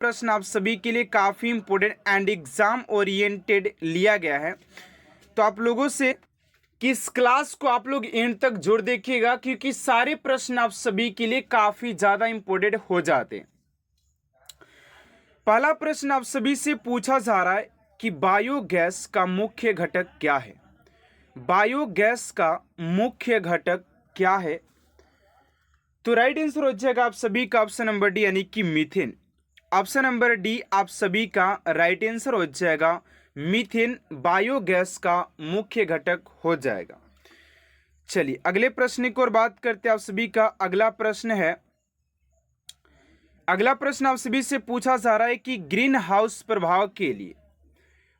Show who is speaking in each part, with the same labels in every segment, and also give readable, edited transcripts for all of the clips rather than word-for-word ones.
Speaker 1: प्रश्न आप सभी के लिए काफ़ी इम्पोर्टेंट एंड एग्जाम ओरिएंटेड लिया गया है। तो आप लोगों से कि इस क्लास को आप लोग एंड तक जोड़ देखिएगा, क्योंकि सारे प्रश्न आप सभी के लिए काफ़ी ज़्यादा इम्पोर्टेंट हो जाते हैं। पहला प्रश्न आप सभी से पूछा जा रहा है कि बायोगैस का मुख्य घटक क्या है। बायोगैस का मुख्य घटक क्या है? तो राइट आंसर हो जाएगा आप सभी का ऑप्शन नंबर डी, यानी कि मीथेन। ऑप्शन नंबर डी आप सभी का राइट आंसर हो जाएगा। मीथेन बायोगैस का मुख्य घटक हो जाएगा। चलिए अगले प्रश्न की ओर बात करते हैं। आप सभी का अगला प्रश्न है, अगला प्रश्न आप सभी से पूछा जा रहा है कि ग्रीन हाउस प्रभाव के लिए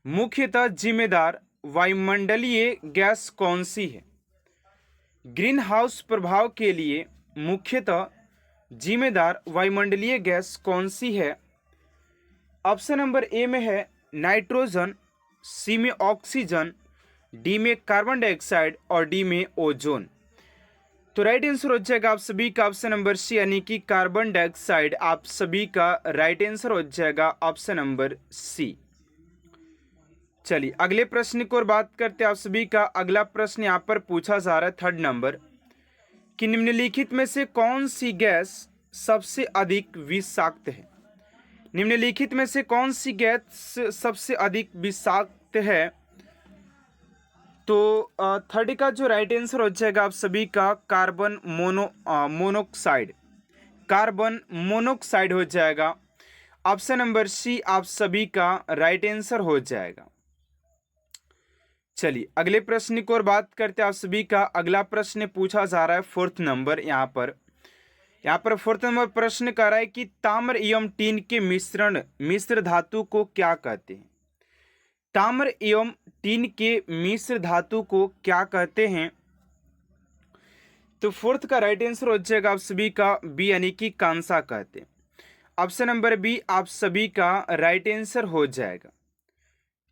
Speaker 1: मुख्यतः जिम्मेदार वायुमंडलीय गैस कौन सी है? ग्रीन हाउस प्रभाव के लिए मुख्यतः जिम्मेदार वायुमंडलीय गैस कौन सी है? ऑप्शन नंबर ए में है नाइट्रोजन, सी में ऑक्सीजन, डी में कार्बन डाइऑक्साइड और डी में ओजोन। तो राइट आंसर हो जाएगा आप सभी का ऑप्शन नंबर सी, यानी कि कार्बन डाइऑक्साइड। आप सभी का राइट आंसर हो जाएगा ऑप्शन नंबर सी। चलिए अगले प्रश्न की ओर बात करते हैं। आप सभी का अगला प्रश्न यहाँ पर पूछा जा रहा है थर्ड नंबर कि निम्नलिखित में से कौन सी गैस सबसे अधिक विषाक्त है? निम्नलिखित में से कौन सी गैस सबसे अधिक विषाक्त है? तो थर्ड का जो राइट आंसर हो जाएगा आप सभी का कार्बन मोनोक्साइड। कार्बन मोनोक्साइड हो जाएगा। ऑप्शन नंबर सी आप सभी का राइट आंसर हो जाएगा। चलिए अगले प्रश्न की ओर बात करते हैं। आप सभी का अगला प्रश्न पूछा जा रहा है फोर्थ नंबर। यहाँ पर फोर्थ नंबर प्रश्न कर रहा है कि ताम्र एवं टीन के मिश्र धातु को क्या कहते हैं? ताम्र एवं टीन के मिश्र धातु को क्या कहते हैं? तो फोर्थ का राइट आंसर हो जाएगा आप सभी का बी, यानी कि कांसा कहते हैं। ऑप्शन नंबर बी आप सभी का राइट आंसर हो जाएगा।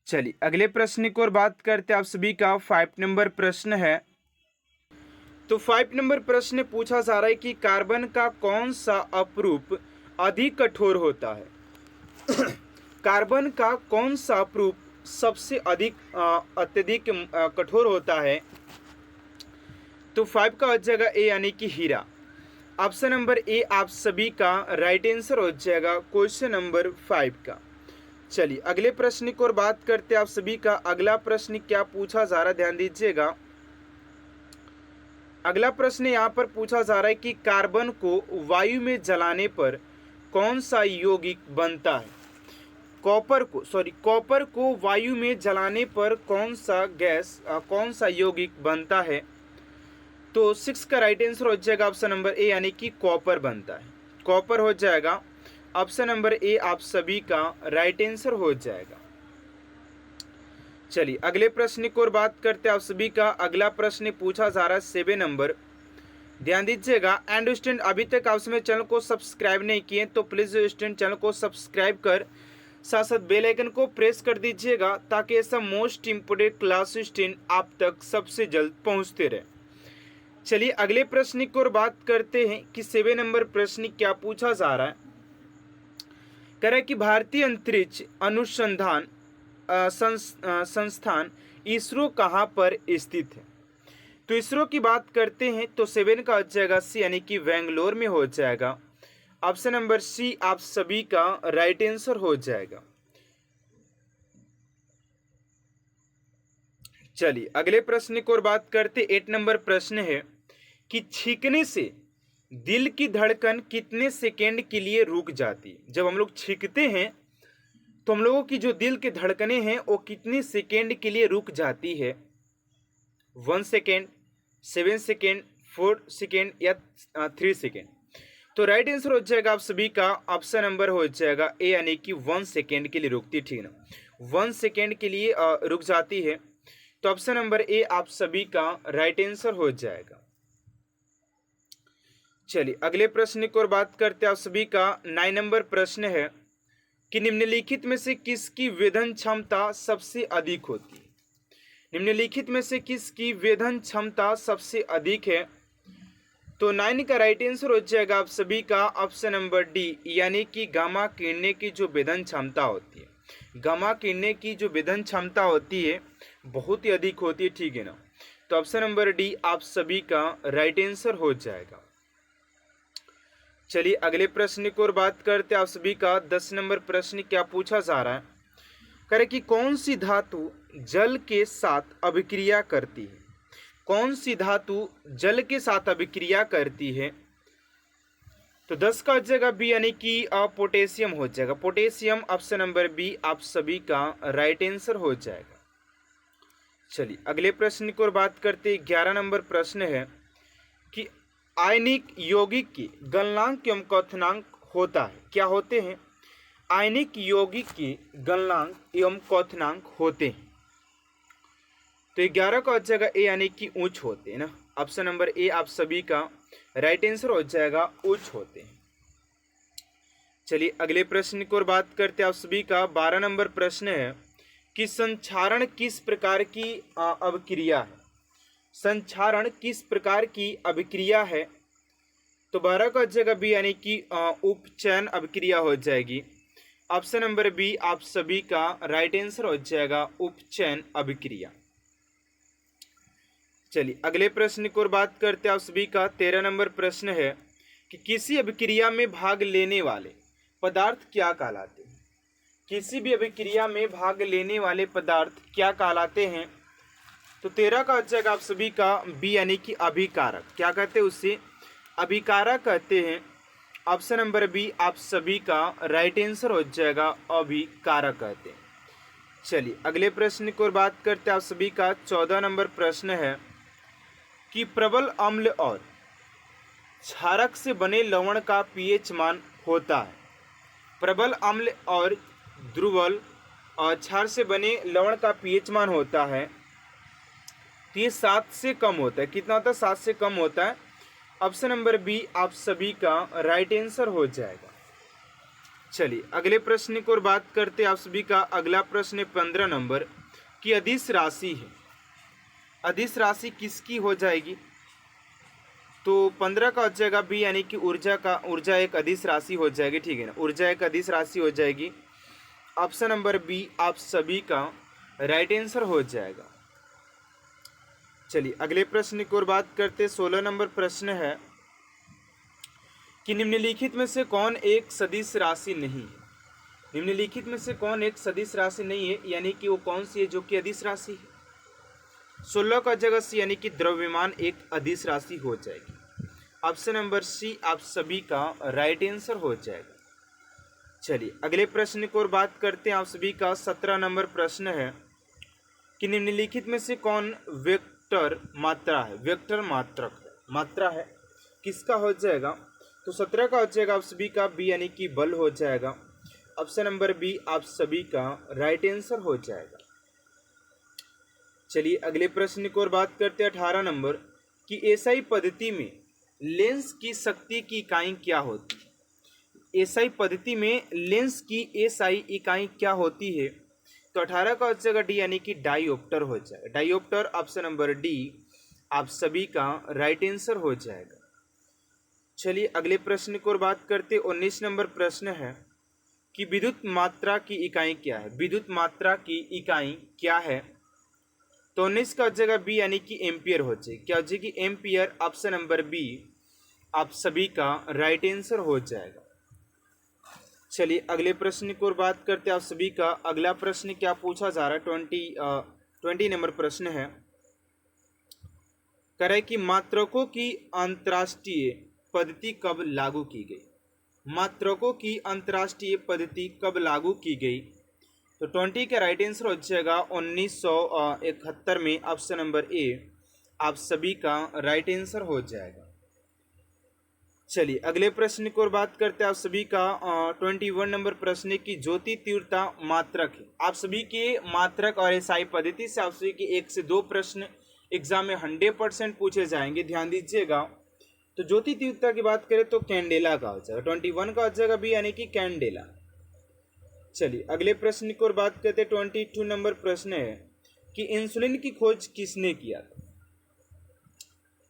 Speaker 1: चलिए अगले प्रश्न की ओर बात करते हैं। आप सभी का 5 नंबर प्रश्न है। तो 5 नंबर प्रश्न पूछा जा रहा है कि कार्बन का कौन सा अपरूप अधिक कठोर होता है? कार्बन का कौन सा अपरूप सबसे अत्यधिक कठोर होता है? तो 5 का हो जाएगा ए, यानी कि हीरा। ऑप्शन नंबर ए आप सभी का राइट आंसर हो जाएगा क्वेश्चन नंबर 5 का। चलिए अगले प्रश्न की ओर बात करते हैं। आप सभी का अगला प्रश्न क्या पूछा जा रहा है, ध्यान दीजिएगा। अगला प्रश्न यहाँ पर पूछा जा रहा है कि कार्बन को वायु में जलाने पर कौन सा यौगिक बनता है? कॉपर को वायु में जलाने पर कौन सा यौगिक बनता है? तो 6 का राइट आंसर हो जाएगा ऑप्शन नंबर ए, यानी कि कॉपर बनता है। कॉपर हो जाएगा। ऑप्शन नंबर ए आप सभी का राइट आंसर हो जाएगा। चलिए अगले प्रश्न की ओर बात करते हैं। आप सभी का अगला प्रश्न पूछा जा रहा है 7 नंबर। ध्यान दीजिएगा। एंड स्टूडेंट अभी तक आप मेरे चैनल को सब्सक्राइब नहीं किए तो प्लीज स्टूडेंट चैनल को सब्सक्राइब कर साथ साथ बेल आइकन को प्रेस कर दीजिएगा, ताकि ऐसा मोस्ट इंपोर्टेंट क्लास स्टूडेंट आप तक सबसे जल्द पहुंचते रहे। चलिए अगले प्रश्न की ओर बात करते हैं कि 7 नंबर प्रश्न क्या पूछा जा रहा है। कह रहा है कि भारतीय अंतरिक्ष अनुसंधान संस्थान इसरो कहाँ पर स्थित है? तो इसरो की बात करते हैं तो 7 का हो जाएगा सी, यानी कि बेंगलोर में हो जाएगा। ऑप्शन नंबर सी आप सभी का राइट आंसर हो जाएगा। चलिए अगले प्रश्न की ओर बात करते 8 नंबर प्रश्न है कि छींकने से दिल की धड़कन कितने सेकेंड के लिए रुक जाती है? जब हम लोग छींकते हैं तो हम लोगों की जो दिल की धड़कनें हैं वो कितने सेकेंड के लिए रुक जाती है? 1 सेकेंड, 7 सेकेंड, 4 सेकेंड या 3 सेकेंड? तो राइट आंसर हो जाएगा आप सभी का ऑप्शन नंबर हो जाएगा ए, यानी कि 1 सेकेंड के लिए रुकती, ठीक ना? 1 सेकेंड के लिए रुक जाती है। तो ऑप्शन नंबर ए आप सभी का राइट आंसर हो जाएगा। चलिए अगले प्रश्न की ओर बात करते हैं। आप सभी का 9 नंबर प्रश्न है कि निम्नलिखित में से किसकी वेधन क्षमता सबसे अधिक होती है? निम्नलिखित में से किसकी वेधन क्षमता सबसे अधिक है? तो 9 का राइट आंसर हो जाएगा आप सभी का ऑप्शन नंबर डी, यानी कि गामा किरणें की जो वेधन क्षमता होती है, गामा किरणें की जो वेधन क्षमता होती है बहुत ही अधिक होती है, ठीक है ना। तो ऑप्शन नंबर डी आप सभी का राइट आंसर हो जाएगा। चलिए अगले प्रश्न की ओर बात करते हैं। आप सभी का 10 नंबर प्रश्न क्या पूछा जा रहा है, करे कि कौन सी धातु जल के साथ अभिक्रिया करती है, कौन सी धातु जल के साथ अभिक्रिया करती है। तो 10 का हो जाएगा बी, यानी कि पोटेशियम हो जाएगा, पोटेशियम ऑप्शन नंबर बी आप सभी का राइट आंसर हो जाएगा। चलिए अगले प्रश्न की ओर बात करते हैं। 11 नंबर प्रश्न है कि आयनिक यौगिक की गलनांक एवं क्वथनांक होता है, क्या होते हैं, आयनिक यौगिक की गलनांक एवं क्वथनांक होते हैं। तो 11 का हो जाएगा ए, यानी कि उच्च होते हैं ना, ऑप्शन नंबर ए आप सभी का राइट आंसर हो जाएगा, उच्च होते हैं। चलिए अगले प्रश्न की ओर बात करते हैं। आप सभी का 12 नंबर प्रश्न है कि संक्षारण किस प्रकार की अभिक्रिया है, संक्षारण किस प्रकार की अभिक्रिया है। तो 12 का हो जाएगा बी, यानी कि उपचयन अभिक्रिया हो जाएगी, ऑप्शन नंबर बी आप सभी का राइट आंसर हो जाएगा, उपचयन अभिक्रिया। चलिए अगले प्रश्न की ओर बात करते हैं। आप सभी का 13 नंबर प्रश्न है कि किसी अभिक्रिया में भाग लेने वाले पदार्थ क्या कहलाते हैं, किसी भी अभिक्रिया में भाग लेने वाले पदार्थ क्या कहलाते हैं। तो 13 का हो जाएगा आप सभी का बी, यानी कि अभिकारक, क्या कहते हैं उसे, अभिकारक कहते हैं, ऑप्शन नंबर बी आप सभी का राइट आंसर हो जाएगा, अभिकारक कहते हैं। चलिए अगले प्रश्न की ओर बात करते हैं। आप सभी का 14 नंबर प्रश्न है कि प्रबल अम्ल और क्षारक से बने लवण का पीएच मान होता है, प्रबल अम्ल और दुर्बल और क्षार से बने लवण का पीएच मान होता है, तो ये 7 से कम होता है, कितना होता है, 7 से कम होता है, ऑप्शन नंबर बी आप सभी का राइट आंसर हो जाएगा। चलिए अगले प्रश्न की ओर बात करते हैं। आप सभी का अगला प्रश्न 15 नंबर की अदिश राशि है, अदिश राशि किसकी हो जाएगी। तो 15 का हो जाएगा बी, यानी कि ऊर्जा एक अदिश राशि हो जाएगी, ठीक है ना, ऊर्जा एक अदिश राशि हो जाएगी, ऑप्शन नंबर बी आप सभी का राइट आंसर हो जाएगा। चलिए अगले प्रश्न की ओर बात करते हैं। 16 नंबर प्रश्न है कि निम्नलिखित में से कौन एक सदिश राशि नहीं है, निम्नलिखित में से कौन एक सदिश राशि नहीं है, यानी कि वो कौन सी है जो कि अदिश राशि है। 16 का जगह सी, यानी कि द्रव्यमान एक अदिश राशि हो जाएगी, ऑप्शन नंबर सी आप सभी का राइट आंसर हो जाएगा। चलिए अगले प्रश्न की ओर बात करते हैं। आप सभी का 17 नंबर प्रश्न है कि निम्नलिखित में से कौन वेक्टर मात्रा है, वेक्टर मात्रक मात्रा है, किसका हो जाएगा। तो 17 का हो जाएगा आप सभी का बी, यानी कि बल हो जाएगा, ऑप्शन नंबर बी आप सभी का राइट आंसर हो जाएगा। चलिए अगले प्रश्न की ओर बात करते हैं। 18 नंबर कि एसआई पद्धति में लेंस की शक्ति की इकाई क्या होती है, एसआई पद्धति में लेंस की एसआई इकाई क्या होती है। तो 18 का हो जाएगा डी, यानी कि डायोप्टर हो जाएगा, डायोप्टर ऑप्शन नंबर डी आप सभी का राइट आंसर हो जाएगा। चलिए अगले प्रश्न की ओर बात करते 19 नंबर प्रश्न है कि विद्युत मात्रा की इकाई क्या है, विद्युत मात्रा की इकाई क्या है। तो 19 का हो जाएगा बी, यानी कि एम्पियर हो जाएगी, क्या हो जाएगी, एम्पियर, ऑप्शन नंबर बी आप सभी का राइट आंसर हो जाएगा। चलिए अगले प्रश्न की ओर बात करते हैं। आप सभी का अगला प्रश्न क्या पूछा जा रहा है, 20 नंबर प्रश्न है, करे कि मात्रकों की अंतर्राष्ट्रीय पद्धति कब लागू की गई, मात्रकों की अंतर्राष्ट्रीय पद्धति कब लागू की गई। तो 20 का राइट आंसर हो जाएगा 1971 में, ऑप्शन नंबर ए आप सभी का राइट आंसर हो जाएगा। चलिए अगले प्रश्न की ओर बात करते हैं। आप सभी का 21 नंबर प्रश्न की ज्योति तीव्रता मात्रक है, आप सभी के मात्रक और एसआई पद्धति से आप सभी के 1 से 2 प्रश्न एग्जाम में 100% पूछे जाएंगे, ध्यान दीजिएगा। तो ज्योति तीव्रता की बात करें तो कैंडेला का हो जाएगा, 21 का हो जाएगा बी, यानी कि कैंडेला। चलिए अगले प्रश्न की ओर बात करते हैं। 22 नंबर प्रश्न है कि इंसुलिन की खोज किसने किया था,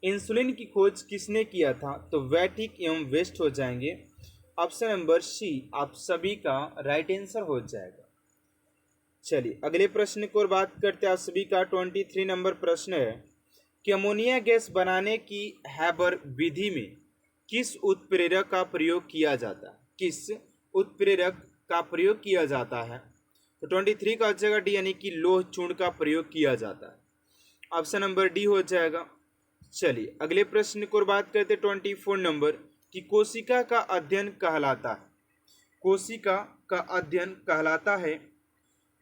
Speaker 1: इंसुलिन की खोज किसने किया था? तो वैटिक एवं वेस्ट हो जाएंगे। ऑप्शन नंबर सी आप सभी का राइट आंसर हो जाएगा। चलिए अगले प्रश्न की ओर बात करते हैं। आप सभी का 23 नंबर प्रश्न है कि अमोनिया गैस बनाने की हैबर विधि में किस उत्प्रेरक का प्रयोग किया जाता है? किस उत्प्रेरक का प्रयोग किया जाता है? तो 23 का हो जाएगा डी, यानी कि लोह चूर्ण का प्रयोग किया जाता है। ऑप्शन नंबर डी हो जाएगा। चलिए अगले प्रश्न की ओर बात करते 24 नंबर कि कोशिका का अध्ययन कहलाता है। कोशिका का अध्ययन कहलाता है।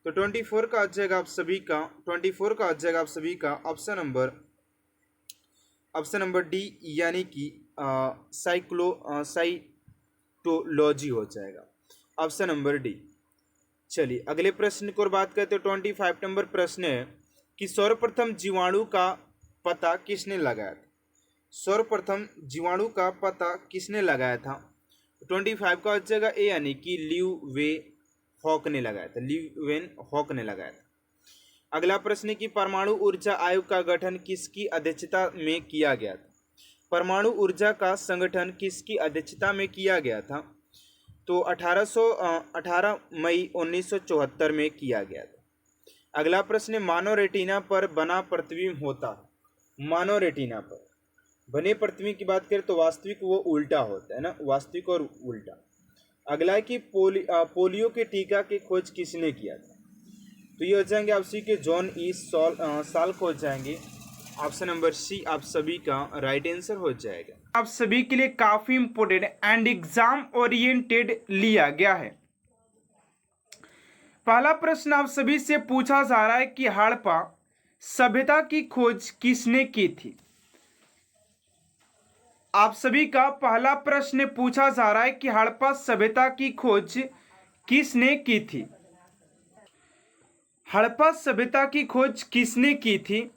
Speaker 1: तो 24 का आ जाएगा आप सभी का 24 का आ जाएगा आप सभी का ऑप्शन नंबर डी, यानी कि साइटोलॉजी हो जाएगा। Option number D. चलिए अगले प्रश्न की ओर बात करते हैं। 25 नंबर प्रश्न है कि सर्वप्रथम जीवाणु का पता किसने लगाया था? सर्वप्रथम जीवाणु का पता किसने लगाया था? 25 का हो जाएगा ए, यानी कि ल्यूवेन हॉक ने लगाया था। ल्यूवेन हॉक ने लगाया था। अगला प्रश्न की परमाणु ऊर्जा आयोग का गठन किसकी अध्यक्षता में किया गया था? परमाणु ऊर्जा का संगठन किसकी अध्यक्षता में किया गया था? तो 18 मई 1974 में किया गया था। अगला प्रश्न मानव रेटिना पर बना प्रतिबिंब होता है। मानव रेटिना पर बने प्रतिबिंब की बात करें तो वास्तविक वो उल्टा होता है ना, वास्तविक और उल्टा। अगला है कि पोलियो के टीका की खोज किसने किया था? तो ये हो जाएंगे आप सी के जॉन ई साल्क हो जाएंगे। ऑप्शन नंबर सी आप सभी का राइट आंसर हो जाएगा। आप सभी के लिए काफी इंपोर्टेंट एंड एग्जाम ओरिएंटेड लिया गया है। पहला प्रश्न आप सभी से पूछा जा रहा है कि हड़प्पा सभ्यता की खोज किसने की थी? आप सभी का पहला प्रश्न पूछा जा रहा है कि हड़प्पा सभ्यता की खोज किसने की थी? हड़प्पा सभ्यता की खोज किसने की थी?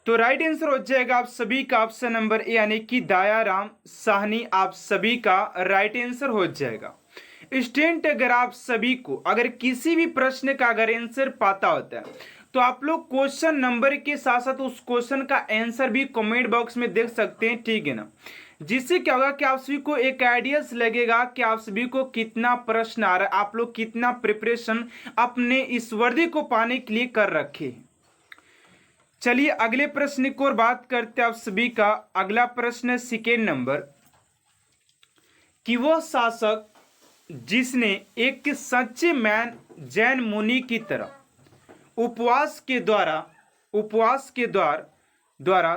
Speaker 1: तो राइट आंसर हो जाएगा आप सभी का ऑप्शन नंबर ए, यानी कि दयाराम साहनी आप सभी का राइट आंसर हो जाएगा। स्टूडेंट अगर आप सभी को अगर किसी भी प्रश्न का अगर आंसर पता होता है तो आप लोग क्वेश्चन नंबर के साथ साथ उस क्वेश्चन का आंसर भी कमेंट बॉक्स में देख सकते हैं, ठीक है ना। जिससे क्या होगा कि आप सभी को एक आइडियाज लगेगा कि आप सभी को कितना प्रश्न आ रहा है, आप लोग कितना प्रिपरेशन अपने इस वर्दी को पाने के लिए कर रखे। चलिए अगले प्रश्न की ओर बात करते हैं। आप सभी का अगला प्रश्न सेकेंड नंबर कि वह शासक जिसने एक सच्चे मैन जैन मुनि की तरह उपवास के द्वारा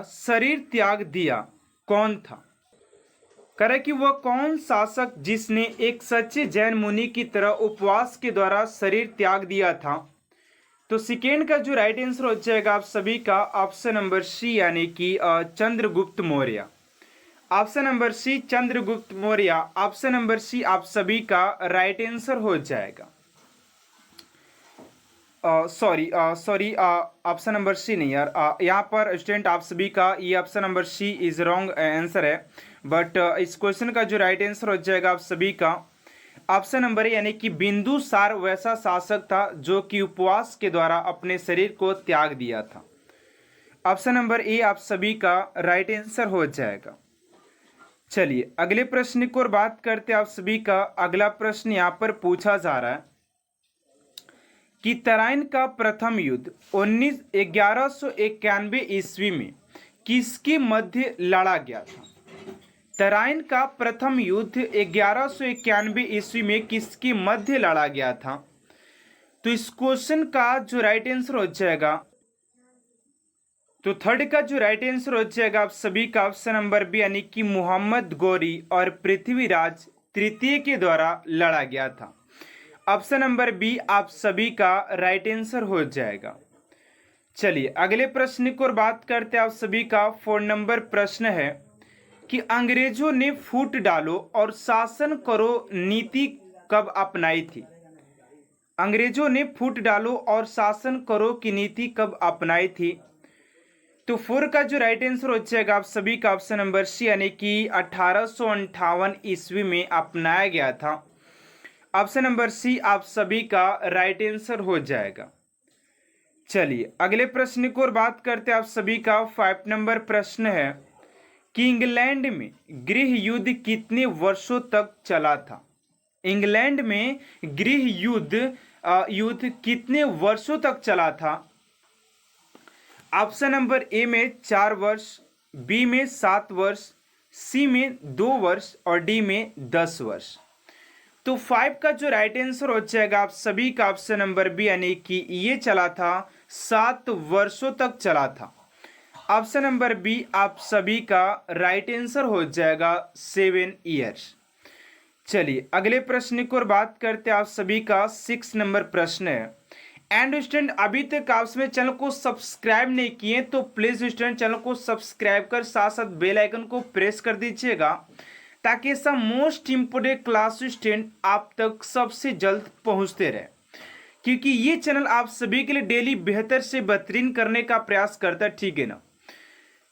Speaker 1: शरीर त्याग दिया कौन था? करे कि वह कौन शासक जिसने एक सच्चे जैन मुनि की तरह उपवास के द्वारा शरीर त्याग दिया था? तो सेकेंड का जो राइट आंसर हो जाएगा आप सभी का ऑप्शन नंबर सी, यानी कि Chandragupta Maurya. Option number C Chandragupta Maurya. Option number C आप सभी का राइट आंसर हो जाएगा। सॉरी ऑप्शन नंबर सी नहीं यार, यहाँ पर स्टूडेंट आप सभी का ये option number C is wrong answer है। बट इस क्वेश्चन का जो राइट आंसर हो जाएगा आप सभी का ऑप्शन नंबर ए, यानी कि बिंदुसार वैसा शासक था जो कि उपवास के द्वारा अपने शरीर को त्याग दिया था। ऑप्शन नंबर ए आप सभी का राइट आंसर हो जाएगा। चलिए अगले प्रश्न की ओर बात करते हैं। आप सभी का अगला प्रश्न यहाँ पर पूछा जा रहा है कि तराइन का प्रथम युद्ध 1191 ईस्वी में किसके मध्य लड़ा गया था? तराइन का प्रथम युद्ध 1191 ईस्वी में किसके मध्य लड़ा गया था? तो इस क्वेश्चन का जो राइट आंसर हो जाएगा, तो थर्ड का जो राइट आंसर हो जाएगा आप सभी का ऑप्शन नंबर बी, यानी कि मोहम्मद गौरी और पृथ्वीराज तृतीय के द्वारा लड़ा गया था। ऑप्शन नंबर बी आप सभी का राइट आंसर हो जाएगा। चलिए अगले प्रश्न की ओर बात करते हैं। आप सभी का 4 नंबर प्रश्न है कि अंग्रेजों ने फूट डालो और शासन करो नीति कब अपनाई थी? अंग्रेजों ने फूट डालो और शासन करो की नीति कब अपनाई थी? तो 4 का जो राइट आंसर हो जाएगा आप सभी का ऑप्शन नंबर सी, यानी कि 1858 ईस्वी में अपनाया गया था। ऑप्शन नंबर सी आप सभी का राइट आंसर हो जाएगा। चलिए अगले प्रश्न की ओर बात करते हैं आप सभी का। 5 नंबर प्रश्न है कि इंग्लैंड में गृह युद्ध कितने वर्षों तक चला था। इंग्लैंड में गृह युद्ध कितने वर्षों तक चला था। ऑप्शन नंबर ए में 4 वर्ष, बी में 7 वर्ष, सी में 2 वर्ष और डी में 10 वर्ष। तो 5 का जो राइट आंसर हो जाएगा आप सभी का ऑप्शन नंबर बी, यानी कि ये चला था 7 वर्षों तक चला था। ऑप्शन नंबर बी आप सभी का राइट आंसर हो जाएगा 7 ईयर्स। चलिए अगले प्रश्न की ओर बात करते हैं आप सभी का। 6 नंबर प्रश्न है। एंड स्टूडेंट अभी तक आप सभी चैनल को सब्सक्राइब नहीं किए तो प्लीज स्टूडेंट चैनल को सब्सक्राइब कर साथ साथ बेल आइकन को प्रेस कर दीजिएगा, ताकि ऐसा मोस्ट इंपोर्टेंट क्लास स्टूडेंट आप तक सबसे जल्द पहुंचते रहे, क्योंकि ये चैनल आप सभी के लिए डेली बेहतर से बेहतरीन करने का प्रयास करता है। ठीक है ना।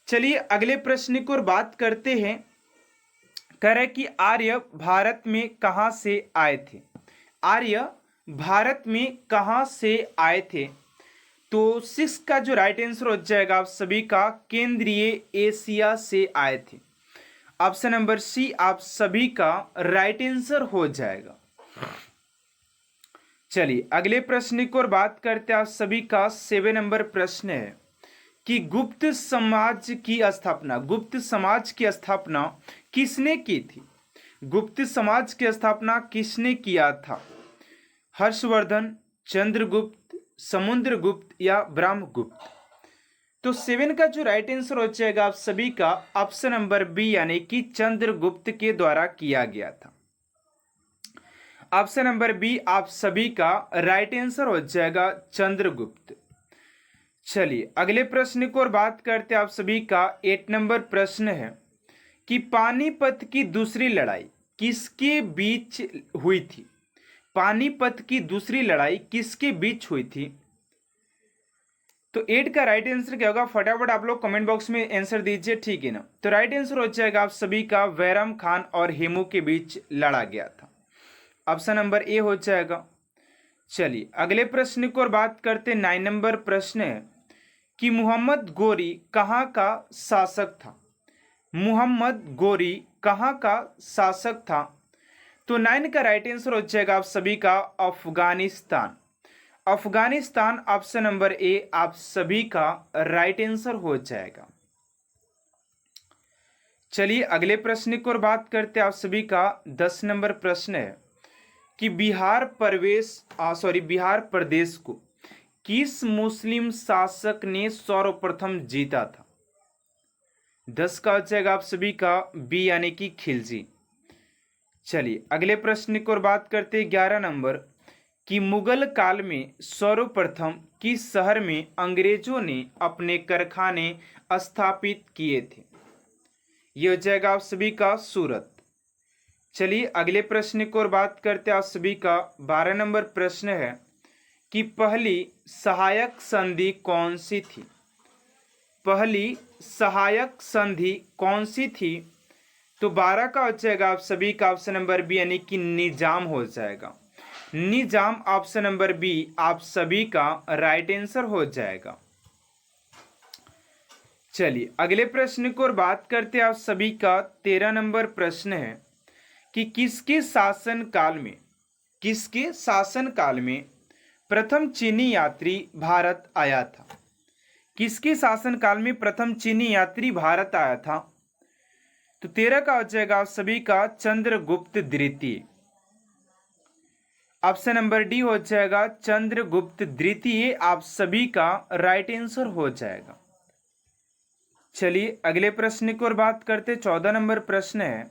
Speaker 1: चलिए अगले प्रश्न की ओर बात करते हैं। कह रहे कि आर्य भारत में कहां से आए थे। आर्य भारत में कहां से आए थे। तो 6 का जो राइट आंसर हो जाएगा आप सभी का केंद्रीय एशिया से आए थे। ऑप्शन नंबर सी आप सभी का राइट आंसर हो जाएगा। चलिए अगले प्रश्न की ओर बात करते हैं आप सभी का। 7 नंबर प्रश्न है कि गुप्त समाज की स्थापना किसने की थी। गुप्त समाज की स्थापना किसने किया था। हर्षवर्धन, चंद्रगुप्त, समुद्रगुप्त या ब्रह्मगुप्त। तो 7 का जो राइट आंसर हो जाएगा आप सभी का ऑप्शन नंबर बी, यानी कि चंद्रगुप्त के द्वारा किया गया था। ऑप्शन नंबर बी आप सभी का राइट आंसर हो जाएगा चंद्रगुप्त। चलिए अगले प्रश्न की ओर बात करते हैं आप सभी का। 8 नंबर प्रश्न है कि पानीपत की दूसरी लड़ाई किसके बीच हुई थी। पानीपत की दूसरी लड़ाई किसके बीच हुई थी। तो 8 का राइट आंसर क्या होगा, फटाफट आप लोग कमेंट बॉक्स में आंसर दीजिए। ठीक है ना। तो राइट आंसर हो जाएगा आप सभी का बैरम खान और हेमू के बीच लड़ा गया था। ऑप्शन नंबर ए हो जाएगा। चलिए अगले प्रश्न की ओर बात करते। 9 नंबर प्रश्न है कि मोहम्मद गोरी कहाँ का शासक था। मोहम्मद गोरी कहाँ का शासक था। तो 9 का राइट आंसर हो जाएगा आप सभी का Afghanistan. Afghanistan option number A आप सभी का राइट आंसर हो जाएगा। चलिए अगले प्रश्न की ओर बात करते हैं आप सभी का। 10 नंबर प्रश्न है कि बिहार प्रदेश को किस मुस्लिम शासक ने सर्वप्रथम जीता था। 10 का हो जाएगा आप सभी का बी, यानी कि खिलजी। चलिए अगले प्रश्न की ओर बात करते हैं। 11 नंबर कि मुगल काल में सर्वप्रथम किस शहर में अंग्रेजों ने अपने कारखाने स्थापित किए थे। यह हो जाएगा आप सभी का सूरत। चलिए अगले प्रश्न की ओर बात करते हैं आप सभी का। 12 नंबर प्रश्न है कि पहली सहायक संधि कौन सी थी। पहली सहायक संधि कौन सी थी। तो 12 का हो जाएगा आप सभी का ऑप्शन नंबर बी, यानी कि निजाम हो जाएगा। निजाम ऑप्शन नंबर बी आप सभी का राइट आंसर हो जाएगा। चलिए अगले प्रश्न की ओर बात करते हैं आप सभी का। 13 नंबर प्रश्न है कि किसके शासन काल में प्रथम चीनी यात्री भारत आया था। किसके शासन काल में प्रथम चीनी यात्री भारत आया था। तो 13 का हो जाएगा आप सभी का चंद्रगुप्त द्वितीय। ऑप्शन नंबर डी हो जाएगा चंद्रगुप्त द्वितीय आप सभी का राइट आंसर हो जाएगा। चलिए अगले प्रश्न की ओर बात करते। 14 नंबर प्रश्न है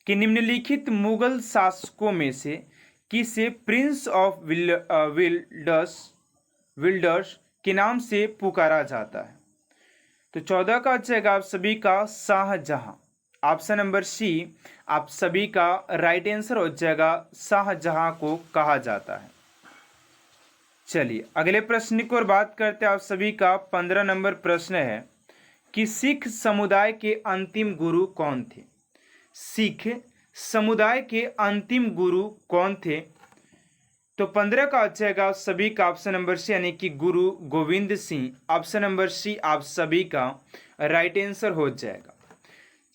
Speaker 1: कि निम्नलिखित मुगल शासकों में से किसे प्रिंस ऑफ विल्डर्स के नाम से पुकारा जाता है। तो 14 का हो जाएगा आप सभी का शाहजहां। ऑप्शन नंबर सी आप सभी का राइट आंसर हो जाएगा शाहजहां को कहा जाता है। चलिए अगले प्रश्न की ओर बात करते हैं आप सभी का। 15 नंबर प्रश्न है कि सिख समुदाय के अंतिम गुरु कौन थे। सिख समुदाय के अंतिम गुरु कौन थे। तो 15 का हो जाएगा सभी का ऑप्शन नंबर सी यानी कि Guru Gobind Singh. Option number C आप सभी का राइट आंसर हो जाएगा।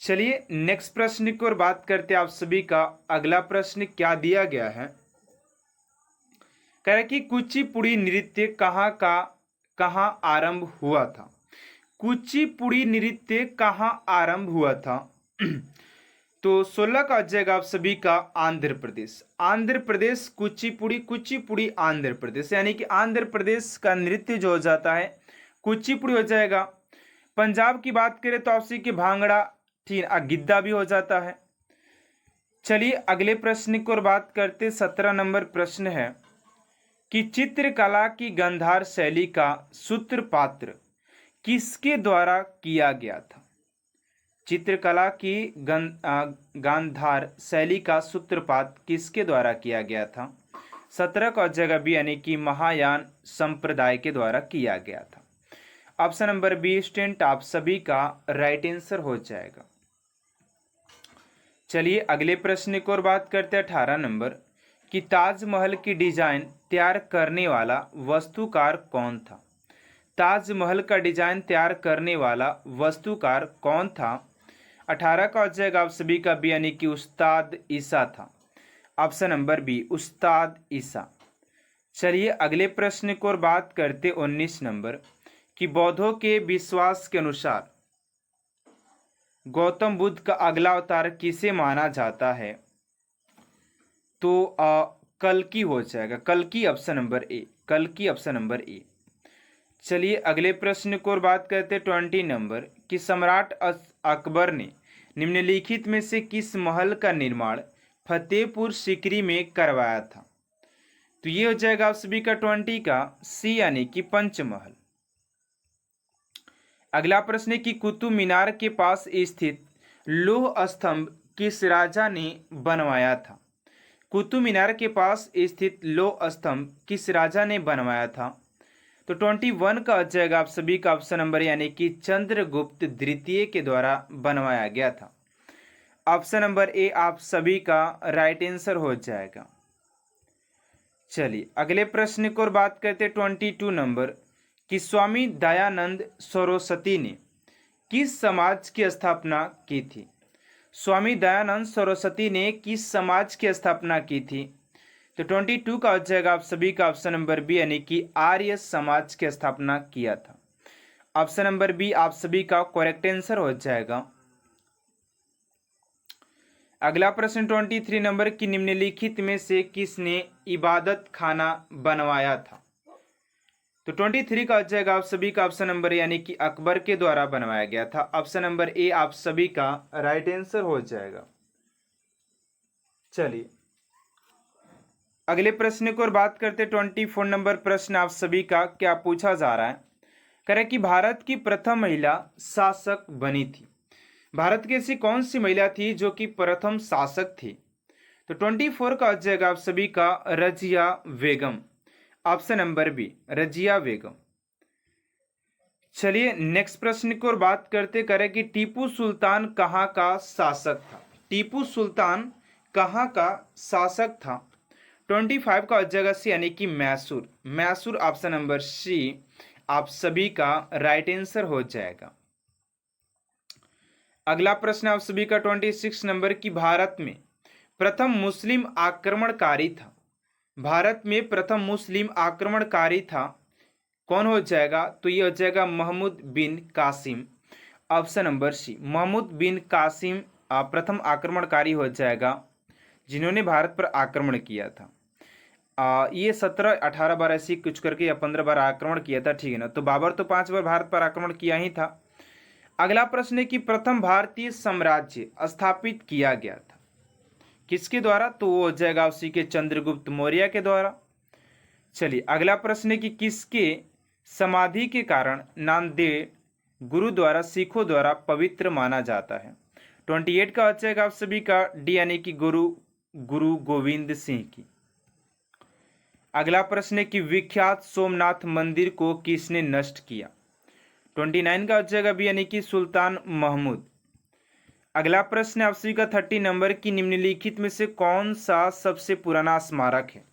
Speaker 1: चलिए नेक्स्ट प्रश्न की ओर बात करते हैं आप सभी का। अगला प्रश्न क्या दिया गया है, कह रहा है कि कुचिपुड़ी नृत्य कहाँ आरंभ हुआ था। कुचिपुड़ी नृत्य कहाँ आरंभ हुआ था तो 16 का हो जाएगा आप सभी का आंध्र प्रदेश। आंध्र प्रदेश कुचिपुड़ी आंध्र प्रदेश, यानी कि आंध्र प्रदेश का नृत्य जो हो जाता है कुचिपुड़ी हो जाएगा। पंजाब की बात करें तो आपसी के भांगड़ा गिद्दा भी हो जाता है। चलिए अगले प्रश्न की ओर बात करते। 17 नंबर प्रश्न है कि चित्रकला की गांधार शैली का सूत्रपात किसके द्वारा किया गया था। चित्रकला की गांधार शैली का सूत्रपात किसके द्वारा किया गया था। 17 का जगह बी यानी कि महायान संप्रदाय के द्वारा किया गया था। ऑप्शन नंबर बी स्टूडेंट आप सभी का राइट आंसर हो जाएगा। चलिए अगले प्रश्न की ओर बात करते हैं। 18 नंबर कि ताजमहल की डिजाइन तैयार करने वाला वास्तुकार कौन था। ताजमहल का डिजाइन तैयार करने वाला वास्तुकार कौन था। 18 का हो जाएगा आप सभी का बी यानी कि उस्ताद ईसा था। ऑप्शन नंबर बी उस्ताद ईसा। चलिए अगले प्रश्न की ओर बात करते 19 नंबर कि बौद्धों के विश्वास के अनुसार गौतम बुद्ध का अगला अवतार किसे माना जाता है तो कल्कि हो जाएगा। कल्कि ऑप्शन नंबर ए, कल्कि ऑप्शन नंबर ए। चलिए अगले प्रश्न की ओर बात करते 20 नंबर कि सम्राट अकबर ने निम्नलिखित में से किस महल का निर्माण फतेहपुर सीकरी में करवाया था। तो ये हो जाएगा आप सभी का 20 का सी यानी कि पंचमहल। अगला प्रश्न है कि कुतुब मीनार के पास स्थित लौह स्तंभ किस राजा ने बनवाया था। कुतुब मीनार के पास स्थित लौह स्तंभ किस राजा ने बनवाया था। तो 21 का हो जाएगा आप सभी का ऑप्शन नंबर यानी कि चंद्रगुप्त द्वितीय के द्वारा बनवाया गया था। ऑप्शन नंबर ए आप सभी का राइट आंसर हो जाएगा। चलिए अगले प्रश्न की ओर बात करते 22 नंबर कि स्वामी दयानंद सरस्वती ने किस समाज की स्थापना की थी। स्वामी दयानंद सरस्वती ने किस समाज की स्थापना की थी। तो 22 का हो जाएगा आप सभी का ऑप्शन नंबर बी यानी कि आर्य समाज की स्थापना किया था। ऑप्शन नंबर बी आप सभी का करेक्ट आंसर हो जाएगा। अगला प्रश्न 23 नंबर की निम्नलिखित में से किसने इबादत खाना बनवाया था। तो 23 का हो जाएगा आप सभी का ऑप्शन नंबर यानी कि अकबर के द्वारा बनवाया गया था। ऑप्शन नंबर ए आप सभी का राइट आंसर हो जाएगा। चलिए अगले प्रश्न की ओर बात करते 24 नंबर प्रश्न आप सभी का क्या पूछा जा रहा है, कह रहे कि भारत की प्रथम महिला शासक बनी थी। भारत की ऐसी कौन सी महिला थी जो कि प्रथम शासक थी। तो 24 का हो जाएगा आप सभी का रजिया बेगम। ऑप्शन नंबर बी रजिया बेगम। चलिए नेक्स्ट प्रश्न की ओर बात करते करें कि टीपू सुल्तान कहाँ का शासक था। टीपू सुल्तान कहाँ का शासक था। 25 का हो जाएगा सी यानी कि Mysore. Mysore option number C आप सभी का राइट आंसर हो जाएगा। अगला प्रश्न आप सभी का 26 नंबर की भारत में प्रथम मुस्लिम आक्रमणकारी था। भारत में प्रथम मुस्लिम आक्रमणकारी था कौन हो जाएगा। तो ये हो जाएगा Mahmud bin Qasim. Option number C Mahmud bin Qasim प्रथम आक्रमणकारी हो जाएगा जिन्होंने भारत पर आक्रमण किया था। ये 17-18 बार ऐसी कुछ करके या 15 बार आक्रमण किया था, ठीक है ना। तो बाबर तो 5 बार भारत पर आक्रमण किया ही था। अगला प्रश्न है कि प्रथम भारतीय साम्राज्य स्थापित किया गया था किसके द्वारा। तो वो हो जाएगा उसी के चंद्रगुप्त मौर्य के द्वारा। चलिए अगला प्रश्न है कि किसके समाधि के कारण नांदेड़ गुरुद्वारा सिखों द्वारा पवित्र माना जाता है। 28 का हो जाएगा आप सभी का डी यानी कि गुरु गोविंद सिंह की। अगला प्रश्न है कि विख्यात सोमनाथ मंदिर को किसने नष्ट किया। 29 का हो जाएगा बी यानी कि सुल्तान महमूद। अगला प्रश्न है आप सभी का 30 नंबर की निम्नलिखित में से कौन सा सबसे पुराना स्मारक है।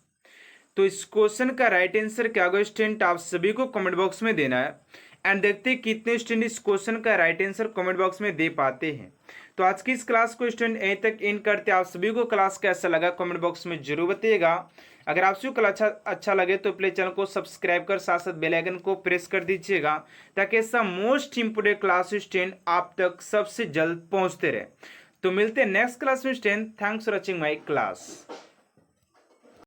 Speaker 1: तो इस क्वेश्चन का राइट आंसर क्या होगा स्टूडेंट, आप सभी को कमेंट बॉक्स में देना है। एंड देखते हैं कितने स्टूडेंट इस क्वेश्चन का राइट आंसर कमेंट बॉक्स में दे पाते हैं। तो आज की इस क्लास को स्टूडेंट यहीं तक इन करते हैं। आप सभी को क्लास कैसा लगा कमेंट बॉक्स में जरूर बताइएगा। अगर आप सभी को अच्छा लगे तो प्लीज चैनल को सब्सक्राइब कर साथ साथ बेल आइकन को प्रेस कर दीजिएगा, ताकि ऐसा मोस्ट इंपोर्टेंट क्लास स्टूडेंट आप तक सबसे जल्द पहुंचते रहे। तो मिलते हैं नेक्स्ट क्लास में student. Thanks for watching my class.